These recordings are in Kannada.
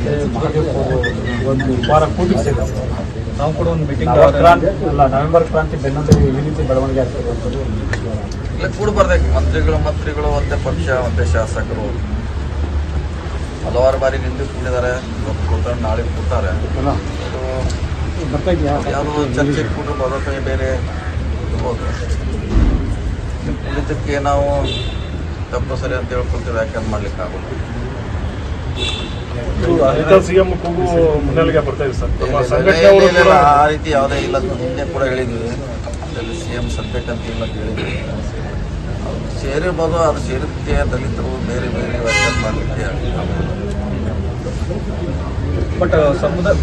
ಮತ್ತೆ ಮಹಾದೇವ್ ಒಂದು ವಾರ ಕೂಡಿಗೆ ಸೇರಿದೆ. ನಾವು ಕೂಡ ಒಂದು ಮೀಟಿಂಗ್ ನವೆಂಬರ್ ಕ್ರಾಂತಿ ಬೆನ್ನಂತೆ ಈ ರೀತಿ ಬೆಳವಣಿಗೆ ಆಗ್ತದೆ ಅಂತದ್ದು ಇಲ್ಲ ಕೂಡಬಾರ್ದು. ಮಂತ್ರಿಗಳು ಒಂದೇ ಪಕ್ಷ ಒಂದೇ ಶಾಸಕರು ಹಲವಾರು ಬಾರಿ ನಿಂದು ಕೂಡಿದ್ದಾರೆ, ಇವತ್ತು ಕೂತಾರೆ, ನಾಳೆ ಕೂತಾರೆ. ಯಾವುದೋ ಚರ್ಚೆಗೆ ಕೂಡರು ಬರೋಕೆ ಬೇರೆ ಇರ್ಬೋದು. ಉಳಿದಕ್ಕೆ ನಾವು ತಪ್ಪು ಸರಿ ಅಂತ ಹೇಳ್ಕೊಳ್ತೀವಿ, ವ್ಯಾಖ್ಯಾನ ಮಾಡ್ಲಿಕ್ಕೆ ಆಗೋದು. ಆ ರೀತಿ ಯಾವುದೇ ಇಲ್ಲ. ನಿನ್ನೆ ಕೂಡ ಹೇಳಿದ್ವಿ, ಅದರಲ್ಲಿ CM ಸದ್ಯಕ್ಕಂತ ಇಲ್ಲ ಅಂತ ಹೇಳಿದ್ವಿ. ಅದು ಸೇರಿರ್ಬೋದು, ಅದು ಸೇರಿದ್ದಕ್ಕೆ ದಲಿತರು ಬೇರೆ ಬೇರೆ ವ್ಯಾಖ್ಯಾನ ಮಾಡಲಿಕ್ಕೆ. ಬಟ್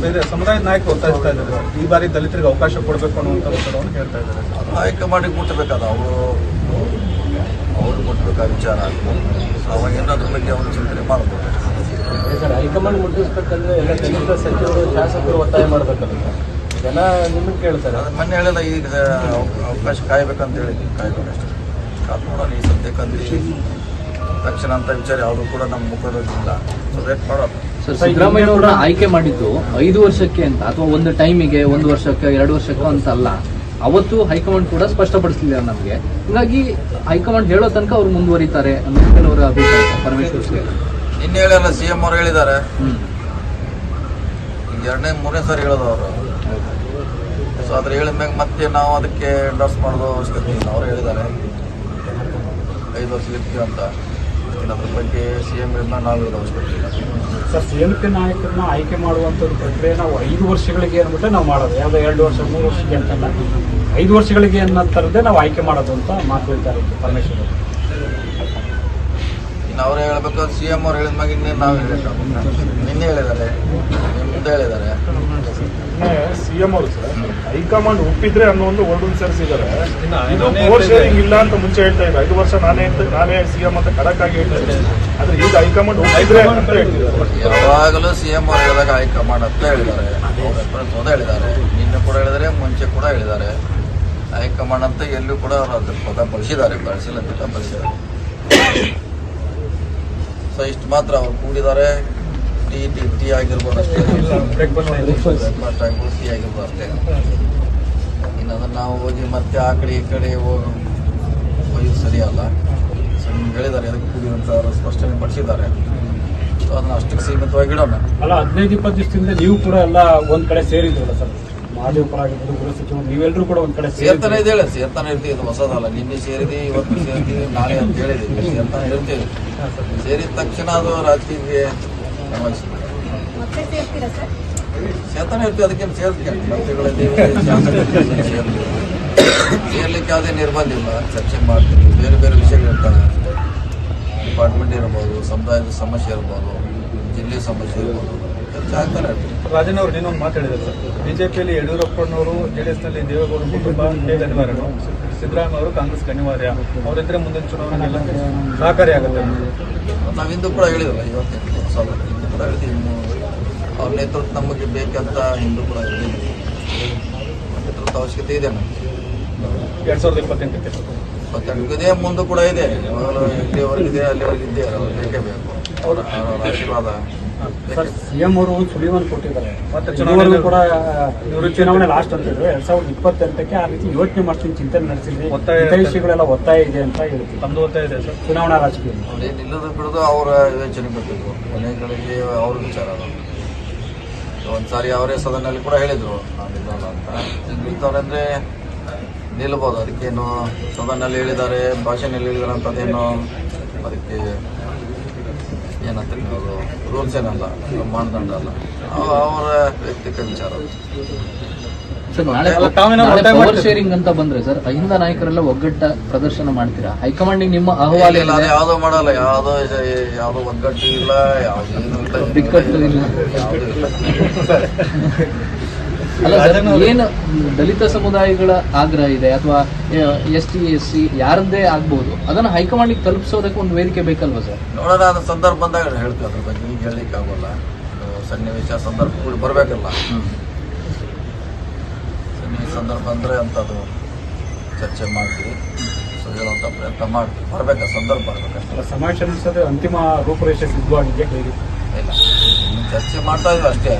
ಬೇರೆ ಸಮುದಾಯದ ನಾಯಕರು ಒತ್ತಾಯಿಸ್ತಾ ಇದ್ದಾರೆ, ಈ ಬಾರಿ ದಲಿತರಿಗೆ ಅವಕಾಶ ಕೊಡಬೇಕು ಅನ್ನುವಂಥ ಒತ್ತಡವನ್ನು ಹೇಳ್ತಾ ಇದ್ದಾರೆ. ಹೈಕಮಾಂಡಿಗೆ ಮುಟ್ಟಬೇಕಾದ ಅವ್ರು ಮುಟ್ಟಬೇಕಾದ ವಿಚಾರ. ಅವಾಗೇನು ಅದ್ರ ಬಗ್ಗೆ ಅವರು ಚಿಂತನೆ ಮಾಡ್ಬೋದು. ಸರ್, ಹೈಕಮಾಂಡ್ ಮುಟ್ಟಿಸ್ಬೇಕಂದ್ರೆ ಎಲ್ಲ ದಲಿತ ಸಚಿವರು ಶಾಸಕರು ಒತ್ತಾಯ ಮಾಡಬೇಕಲ್ಲ, ಜನ ನಿಮಗೆ ಕೇಳ್ತಾರೆ. ಅದು ಮೊನ್ನೆ ಹೇಳಿಲ್ಲ, ಈಗ ಅವಕಾಶ ಕಾಯ್ಬೇಕಂತ ಹೇಳಿದ್ವಿ, ಕಾಯ್ಬೇಕಷ್ಟೇ. ಕಾದು ನೋಡೋಣ. ಈ ಸದ್ಯಕ್ಕಂದ್ರೆ ತಕ್ಷಣ ಅಂತ ವಿಚಾರ ಯಾವುದು ಕೂಡ ನಮ್ಮ ಮುಖದಲ್ಲಿಲ್ಲ. ಸೊ ವೇಟ್ ಮಾಡೋಣ. ಸರ್, ಸಿದ್ದರಾಮಯ್ಯ ಅವ್ರನ್ನ ಆಯ್ಕೆ ಮಾಡಿದ್ದು 5 ವರ್ಷಕ್ಕೆ ಅಂತ, ಅಥವಾ ಒಂದು ಟೈಮಿಗೆ 1 ವರ್ಷಕ್ಕೆ 2 ವರ್ಷಕ್ಕೋ ಅಂತ ಅಲ್ಲ. ಅವತ್ತು ಹೈಕಮಾಂಡ್ ಕೂಡ ಸ್ಪಷ್ಟಪಡಿಸಲಿಲ್ಲ ನಮಗೆ. ಹೀಗಾಗಿ ಹೈಕಮಾಂಡ್ ಹೇಳೋ ತನಕ ಅವ್ರು ಮುಂದುವರಿತಾರೆ ಅನ್ನೋ ಕೆಲವರ ಅಭಿಪ್ರಾಯ. ಪರಮೇಶ್ವರ್ ನಿನ್ನೆ ಹೇಳಿಲ್ಲ, CM ಅವರು ಹೇಳಿದ್ದಾರೆ. ಈಗ 2ನೇ 3ನೇ ಸಾರಿ ಹೇಳೋದು ಅವರು. ಸೊ ಅದ್ರ ಹೇಳಿದ ಮ್ಯಾಗ ಮತ್ತೆ ನಾವು ಅದಕ್ಕೆ ಎಂಡೋರ್ಸ್ ಮಾಡೋದು ಅವಶ್ಯಕತೆ ಇಲ್ಲ. ಅವರು ಹೇಳಿದ್ದಾರೆ 5 ವರ್ಷ ಇರ್ತೀವಿ ಅಂತ. ಅದ್ರ ಬಗ್ಗೆ CM ನಾವು ಹೇಳೋ ಅವಶ್ಯಕತೆ ಇಲ್ಲ. ಸರ್, CMK ನಾಯಕರನ್ನ ಆಯ್ಕೆ ಮಾಡುವಂಥದ್ದು ಪ್ರಕ್ರಿಯೆ ನಾವು 5 ವರ್ಷಗಳಿಗೆ ಅಂದ್ಬಿಟ್ಟೆ ನಾವು ಮಾಡೋದು. ಯಾವುದೋ 2 ವರ್ಷ 3 ವರ್ಷಕ್ಕೆ ಅಂತಲ್ಲ, 5 ವರ್ಷಗಳಿಗೆ ಅನ್ನೋ ಥರದ್ದೇ ನಾವು ಆಯ್ಕೆ ಮಾಡೋದು ಅಂತ ಮಾತು ಹೇಳ್ತಾರೆ ಪರಮೇಶ್ವರ್. ಇನ್ನು ಅವರೇ ಹೇಳ್ಬೇಕು. CM ಅವ್ರು ಹೇಳಿದ ಮ್ಯಾಗ ಇನ್ನೇನು ನಾವು ಹೇಳಬೇಕು. ನಿನ್ನೆ ಹೇಳಿದ್ದಾರೆ, ಮುಂದೆ ಹೇಳಿದ್ದಾರೆ. CM ಅವರು ಸರ್ ಹೈಕಮಾಂಡ್ ಒಪ್ಪಿದ್ರೆ ಅನ್ನೋ ಒಂದು ವರ್ಡ್ ಸೇರಿಸಿದ್ದಾರೆ. ಪವರ್ ಶೇರಿಂಗ್ ಇಲ್ಲ ಅಂತ ಮುಂಚೆ ಹೇಳ್ತಾ ಇದ್ದಾರೆ. 5 ವರ್ಷ ನಾನೇ CM ಅಂತ ಖಡಕ್ ಆಗಿ ಹೇಳ್ತಾ ಇದ್ದಾರೆ. ಆದ್ರೆ ಈಗ ಹೈಕಮಾಂಡ್ ಒಪ್ಪಿದ್ರೆ ಅಂತ ಹೇಳ್ತಿದ್ದಾರೆ. ಯಾವಾಗಲೂ CM ಅವ್ರು ಹೇಳಿದಾಗ ಹೈಕಮಾಂಡ್ ಅಂತ ಹೇಳಿದ್ದಾರೆ. ಅವ್ರ ಹೇಳಿದ್ದಾರೆ, ನಿನ್ನೆ ಕೂಡ ಹೇಳಿದ್ದಾರೆ, ಮುಂಚೆ ಕೂಡ ಹೇಳಿದ್ದಾರೆ. ಹೈಕಮಾಂಡ್ ಅಂತ ಎಲ್ಲೂ ಕೂಡ ಅವರು ಅದ್ರ ಪದ ಬಳಸಿದ್ದಾರೆ, ಬಳಸಿಲ್ಲ ಅಂತ ಬಳಸಿದ್ದಾರೆ. ಸೊ ಇಷ್ಟು ಮಾತ್ರ ಅವ್ರು ಕೂಡಿದ್ದಾರೆ. ಟೀ ಆಗಿರ್ಬೋದು ಅಷ್ಟೇ, ಬ್ರೇಕ್ಫಾಸ್ಟ್ ಆಗಿರ್ಬೋದು, ಟೀ ಆಗಿರ್ಬೋದು ಅಷ್ಟೇ. ಇನ್ನು ಅದನ್ನು ನಾವು ಹೋಗಿ ಮತ್ತೆ ಆ ಕಡೆ ಈ ಕಡೆ ಹೋಗಿ ಸರಿಯಲ್ಲ. ಸೊ ನಿಮ್ಗೆ ಹೇಳಿದ್ದಾರೆ ಅದಕ್ಕೆ ಕೂಡಿದಂತ ಅವರು ಸ್ಪಷ್ಟನೆ ಪಡಿಸಿದ್ದಾರೆ. ಸೊ ಅದನ್ನ ಅಷ್ಟಕ್ಕೆ ಸೀಮಿತವಾಗಿ ಇಡೋಣ. ಅಲ್ಲ, 15-20 ದಿವಸದಿಂದ ನೀವು ಕೂಡ ಎಲ್ಲ ಒಂದ್ ಕಡೆ ಸೇರಿದ್ರಲ್ಲ ಸರ್, ಮಹಾದೇವ್ ಪರ ಆಗಿರ್ಬೋದು, ಗೃಹ ಸಚಿವರು, ನೀವೆಲ್ಲರೂ ಕೂಡ ಒಂದ್ ಕಡೆ ಸೇರ್ತಾನೆ ಇದೆ. ಸೇರ್ತಾನೆ ಇರ್ತೀವಿ, ಇದು ಹೊಸದಲ್ಲ. ನಿನ್ನೆ ಸೇರಿದ್ವಿ, ಇವತ್ತು ಸೇರ್ತೀವಿ, ನಾಳೆ ಅಂತ ಹೇಳಿದ್ವಿ. ಸೇರ್ತಾನೆ ಇರ್ತೀವಿ. ಸೇರಿದ ತಕ್ಷಣ ಅದು ರಾಜಕೀಯಕ್ಕೆ ಸೇರ್ತಾನೆ ಇರ್ತೀವಿ. ಅದಕ್ಕೇನು ಸೇರ್ತೀವಿ, ಮಂತ್ರಿಗಳಿದ್ದೀವಿ, ಸೇರ್ಲಿಕ್ಕೆ ಯಾವುದೇ ನಿರ್ಬಂಧ ಇಲ್ಲ. ಚರ್ಚೆ ಮಾಡ್ತೀವಿ, ಬೇರೆ ಬೇರೆ ವಿಷಯಗಳಿರ್ತವೆ. ಡಿಪಾರ್ಟ್ಮೆಂಟ್ ಇರ್ಬೋದು, ಸಮುದಾಯದ ಸಮಸ್ಯೆ ಇರ್ಬೋದು, ಜಿಲ್ಲೆ ಸಮಸ್ಯೆ ಇರ್ಬೋದು, ಚರ್ಚೆ ಆಗ್ತಾನೆ ಇರ್ತೀವಿ. ರಾಜನ್ ಅವರು ಇನ್ನೊಂದು ಮಾತಾಡಿದ್ದಾರೆ ಸರ್, ಬಿಜೆಪಿಯಲ್ಲಿ ಯಡಿಯೂರಪ್ಪನವರು, JDS-ನಲ್ಲಿ ದೇವೇಗೌಡರ ಕುಟುಂಬ ಹೇಗೆ ಅನಿವಾರ್ಯನೋ, ಸಿದ್ದರಾಮಯ್ಯ ಅವರು ಕಾಂಗ್ರೆಸ್ಗೆ ಅನಿವಾರ್ಯ. ಅವರಿದ್ರೆ ಮುಂದಿನ ಚುನಾವಣೆಗೆಲ್ಲ ಸಹಕಾರಿಯಾಗುತ್ತೆ. ನಾವು ಹಿಂದೂ ಕೂಡ ಹೇಳಿದ್ರಲ್ಲ, ಇವತ್ತು ಹಿಂದೂ ಕೂಡ ಹೇಳ್ತೀವಿ. ಅವ್ರ ನೇತೃತ್ವ ನಮಗೆ ಬೇಕಂತ ಹಿಂದೂ ಕೂಡ ಹೇಳಿದ್ವಿ. ನೇತೃತ್ವ ಅವಶ್ಯಕತೆ ಇದೆ ನಮಗೆ. 2028 ಇದೆ, ಮುಂದೆ ಕೂಡ ಇದೆ. ಇಲ್ಲಿವರೆಗಿದೆ, ಅಲ್ಲಿವರೆಗಿದೆ, ಅವ್ರು ಬೇಕೇ ಬೇಕು. ಅವರ ಆಶೀರ್ವಾದ. CM ಅವರು ಸುಳಿವನ್ನು ಕೊಟ್ಟಿದ್ದಾರೆ. ಮತ್ತೆ ಚುನಾವಣೆ ಕೂಡ ಚುನಾವಣೆ ಲಾಸ್ಟ್ ಅಂತ ಹೇಳಿದ್ರು 2028ಕ್ಕೆ. ಆ ರೀತಿ ಯೋಚನೆ ಮಾಡ್ತೀನಿ, ಚಿಂತನೆ ನಡೆಸಿದ್ವಿ, ಹಿತೈಷಿಗಳೆಲ್ಲ ಒತ್ತಾಯ ಇದೆ ಅಂತ ಹೇಳ್ತೀವಿ. ತಮ್ಮದು ಒತ್ತಾಯ ಇದೆ ಸರ್. ಚುನಾವಣಾ ರಾಜಕೀಯ ನಿಲ್ಲೋದು ಬಿಡೋದು ಅವರ ಯೋಚನೆ ಬರ್ತಿದ್ರು. ಕೊನೆಗಳಿಗೆ ಅವ್ರ ವಿಚಾರ. ಒಂದ್ಸಾರಿ ಅವರೇ ಸದನಲ್ಲಿ ಕೂಡ ಹೇಳಿದ್ರು ನಾನು ನಿಲ್ಲೋಲ್ಲ ಅಂತ. ಈಗ ನಿಲ್ತವ್ರಂದ್ರೆ ನಿಲ್ಬೋದು. ಅದಕ್ಕೇನು ಸದನಲ್ಲಿ ಹೇಳಿದ್ದಾರೆ, ಭಾಷೆನಲ್ಲಿ ಹೇಳಿದ್ದಾರೆ ಅಂತದೇನು ಅದಕ್ಕೆ ಏನಂತ ಅದು ರೂಲ್ಸ್ ಏನಲ್ಲ, ಮಾನದಂಡ ಅಲ್ಲ, ಅವರ ವೈಯಕ್ತಿಕ ವಿಚಾರ. ಸರ್, ನಾಳೆ ಪವರ್ ಶೇರಿಂಗ್ ಅಂತ ಬಂದ್ರೆ ಸರ್, ಅಹಿಂದ ನಾಯಕರೆಲ್ಲ ಒಗ್ಗಟ್ಟ ಪ್ರದರ್ಶನ ಮಾಡ್ತೀರಾ? ಹೈಕಮಾಂಡಿಗೆ ನಿಮ್ಮ ಅಹವಾಲು ಇಲ್ಲ? ಯಾವುದೋ ಮಾಡಲ್ಲ, ಯಾವುದೋ ಒಗ್ಗಟ್ಟು ಇಲ್ಲ, ಯಾವುದೇನು ಬಿಕ್ಕಟ್ಟು ಇಲ್ಲ. ಅಲ್ಲ ಸರ್, ಏನು ದಲಿತ ಸಮುದಾಯಗಳ ಆಗ್ರಹ ಇದೆ ಅಥವಾ ST SC ಯಾರದ್ದೇ ಆಗ್ಬಹುದು, ಅದನ್ನ ಹೈಕಮಾಂಡಿಗೆ ತಲುಪಿಸೋದಕ್ಕೆ ಒಂದು ವೇದಿಕೆ ಬೇಕಲ್ವಾ ಸರ್? ನೋಡೋಣ, ಅದು ಸಂದರ್ಭ ಬಂದಾಗ ಹೇಳ್ತೀವಿ. ಅದ್ರ ಬಗ್ಗೆ ಈಗ ಹೇಳಲಿಕ್ಕೆ ಆಗೋಲ್ಲ. ಸನ್ನಿವೇಶ ಸಂದರ್ಭ ಕೂಡ ಬರಬೇಕಲ್ಲ. ಸಂದರ್ಭ ಅಂದರೆ ಅಂಥದ್ದು ಚರ್ಚೆ ಮಾಡ್ತೀವಿ. ಸೊ ಹೇಳುವಂಥ ಪ್ರಯತ್ನ ಮಾಡ್ತೀವಿ. ಬರಬೇಕಾ ಸಂದರ್ಭ ಬರಬೇಕಷ್ಟೇ. ಸಮಾವೇಶ ಅಂತಿಮ ರೂಪುರೇಷೆ ಸಿದ್ಧವಾಗಿದೆ. ಇಲ್ಲ, ಚರ್ಚೆ ಮಾಡ್ತಾ ಇದ್ವಿ ಅಷ್ಟೇ,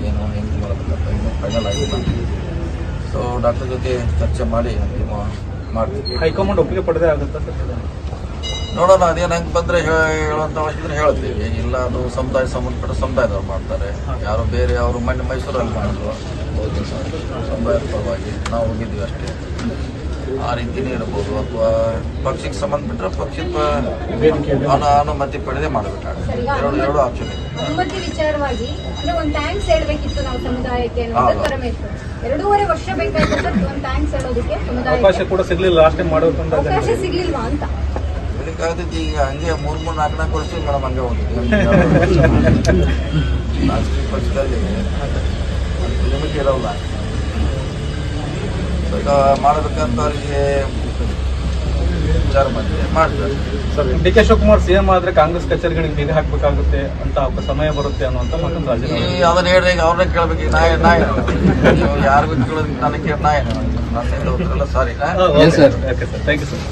ಏನು ಹೆಂಗೆ ಮಾಡಬೇಕಂತ ಇನ್ನೂ ಫೈನಲ್ ಆಗಿಲ್ಲ. ಸೊ ಡಾಕ್ಟರ್ ಜೊತೆ ಚರ್ಚೆ ಮಾಡಿ ಅಂತಿಮ ಮಾಡ್ತೀವಿ. ಹೈಕಮಾಂಡ್ ಒಪ್ಪಿಗೆ ಪಡೆದೇ ಆಗುತ್ತಾ ಸರ್? ನೋಡೋಣ, ಅದೇನು ಹೆಂಗೆ ಬಂದರೆ ಹೇಳುವಂಥ ಅವಶ್ಯಕತೆ ಹೇಳ್ತೀವಿ. ಇಲ್ಲ ಅದು ಸಮುದಾಯ ಸಂಬಂಧಪಟ್ಟ ಸಮುದಾಯದವ್ರು ಮಾಡ್ತಾರೆ, ಯಾರು ಬೇರೆ ಅವರು ಮೈಸೂರಲ್ಲಿ ಮಾಡಿದ್ರು ಸಮುದಾಯದ ಪರವಾಗಿ ನಾವು ಹೋಗಿದ್ವಿ ಅಷ್ಟೇ. ಆ ರೀತಿನೇ ಇರ್ಬೋದು, ಅಥವಾ ಪಕ್ಷಕ್ಕೆ ಸಂಬಂಧಪಟ್ಟರೆ ಪಕ್ಷದ ಅನುಮತಿ ಪಡೆದೇ ಮಾಡಬೇಕಾಗುತ್ತೆ. ಎರಡು ಆಪ್ಷನ್ ಇದೆ. ಅನುಮತಿ ವಿಚಾರವಾಗಿ ಅಂದ್ರೆ ಒಂದು ಥ್ಯಾಂಕ್ಸ್ ಹೇಳ್ಬೇಕಿತ್ತು ನಾವು ಸಮುದಾಯಕ್ಕೆ ಅನ್ನೋದು ಪರಮೇಶ್ವರ್ 2.5 ವರ್ಷ ಬೇಕಾಯ್ತು ಸರ್ ಒಂದು ಥ್ಯಾಂಕ್ಸ್ ಹೇಳೋದಕ್ಕೆ. ಸಮುದಾಯಕ್ಕೆ ಅವಕಾಶ ಕೂಡ ಸಿಗ್ಲಿಲ್ಲ, ಲಾಸ್ಟ್ ಟೈಮ್ ಮಾಡೋದು ಅಂತ ಅವಕಾಶ ಸಿಗ್ಲಿಲ್ವಾ ಅಂತ ಬೆಳಕಾಗ್ತೈತಿ. ಈಗ ಹಂಗೆ 3-4 ವರ್ಷ ಮೇಡಮ್ ಹಂಗೆ ಹೋಗಿದ್ವಿ. ರಾಜಕೀಯ ಪಕ್ಷದಲ್ಲಿ ಲಿಮಿಟ್ ಇರೋಲ್ಲ. ಈಗ ಮಾಡಬೇಕಂತ ಅವರಿಗೆ ವಿಚಾರ ಬಂದಿದೆ, ಮಾಡ್ತಾರೆ. Sir, D K Shivakumar CM ಆದ್ರೆ ಕಾಂಗ್ರೆಸ್ ಕಚೇರಿಗಳಿಗೆ ಬೀಗ ಹಾಕ್ಬೇಕಾಗುತ್ತೆ ಅಂತ ಸಮಯ ಬರುತ್ತೆ ಅನ್ನುವಂತ ಮಾತನ್ನು ರಾಜೀನಾಮೆ. ಅದನ್ನ ಹೇಳ್ರಿ, ಈಗ ಅವ್ರನ್ನೇ ಕೇಳ್ಬೇಕು. ನೀವು ಯಾರು ಕೇಳೋದಕ್ಕೆ ನನಗೆ ನಾ ಏನು sorry. Okay sir, thank you sir.